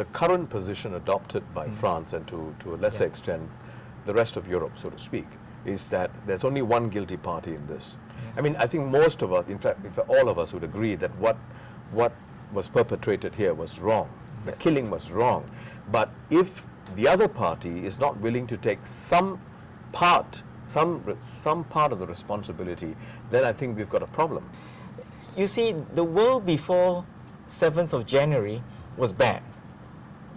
the current position adopted by France and to a lesser extent the rest of Europe, so to speak, is that there's only one guilty party in this. I mean, I think most of us, in fact all of us would agree that what was perpetrated here was wrong. The killing was wrong. But if the other party is not willing to take some part of the responsibility, then I think we've got a problem. You see, the world before 7th of January was bad.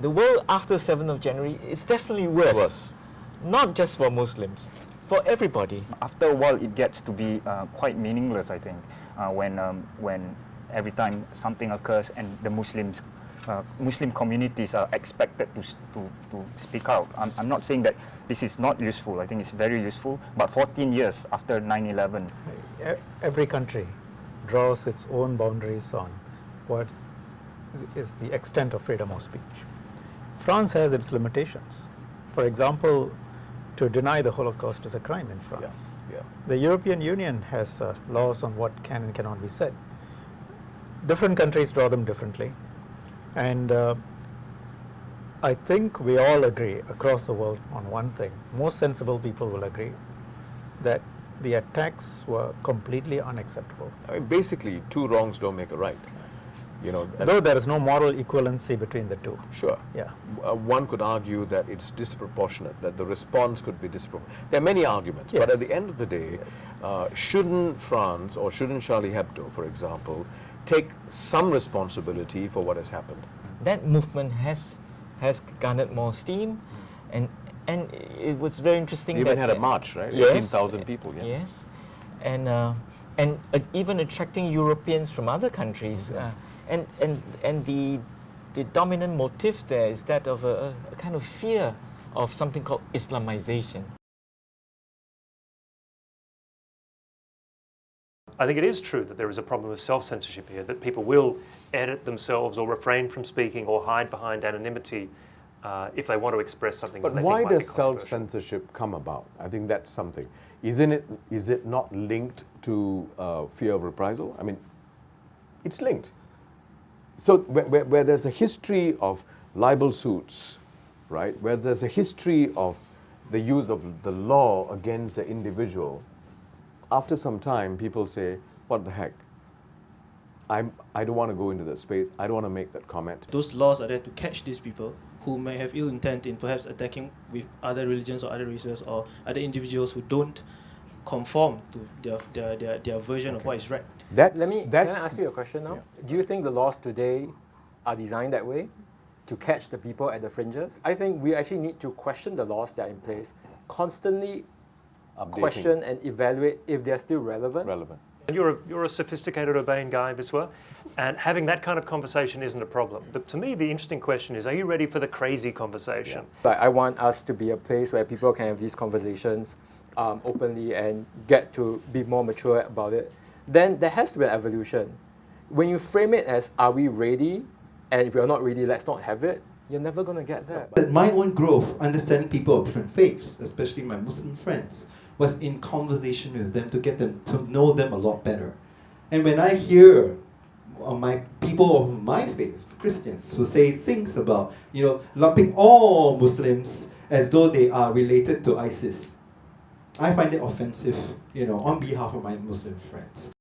The world after 7th of January is definitely worse. Not just for Muslims, for everybody. After a while, it gets to be quite meaningless, I think, when every time something occurs and the Muslim communities are expected to speak out. I'm not saying that this is not useful. I think it's very useful. But 14 years after 9/11, every country draws its own boundaries on what is the extent of freedom of speech. France has its limitations. For example, to deny the Holocaust is a crime in France. The European Union has laws on what can and cannot be said. Different countries draw them differently. And I think we all agree across the world on one thing. Most sensible people will agree that the attacks were completely unacceptable. I mean, basically, two wrongs don't make a right. You know, though there is no moral equivalency between the two. Sure. Yeah. One could argue that it's disproportionate, that the response could be disproportionate. There are many arguments, but at the end of the day, shouldn't France or shouldn't Charlie Hebdo, for example, take some responsibility for what has happened? That movement has garnered more steam, and it was very interesting. They even had a march, right? Yes, 18,000 people. Yeah. Yes, and even attracting Europeans from other countries. And the dominant motive there is that of a kind of fear of something called Islamization. I think it is true that there is a problem of self-censorship here, that people will edit themselves or refrain from speaking or hide behind anonymity if they want to express something that they think might be controversial. But why does self-censorship come about? I think that's something. Is it not linked to fear of reprisal? I mean, it's linked. So where there's a history of libel suits, right, where there's a history of the use of the law against the individual, after some time people say, what the heck? I don't want to go into that space. I don't want to make that comment. Those laws are there to catch these people who may have ill intent in perhaps attacking with other religions or other races or other individuals who don't conform to their version of what is right. Can I ask you a question now? Yeah. Do you think the laws today are designed that way, to catch the people at the fringes? I think we actually need to question the laws that are in place, constantly question and evaluate if they're still relevant. And you're a sophisticated, urbane guy, Viswa, and having that kind of conversation isn't a problem. But to me, the interesting question is, are you ready for the crazy conversation? But I want us to be a place where people can have these conversations openly and get to be more mature about it. Then there has to be an evolution. When you frame it as, are we ready? And if we're not ready, let's not have it. You're never going to get there. But my own growth, understanding people of different faiths, especially my Muslim friends, was in conversation with them to get them to know them a lot better. And when I hear my people of my faith, Christians, who say things about, lumping all Muslims as though they are related to ISIS, I find it offensive, on behalf of my Muslim friends.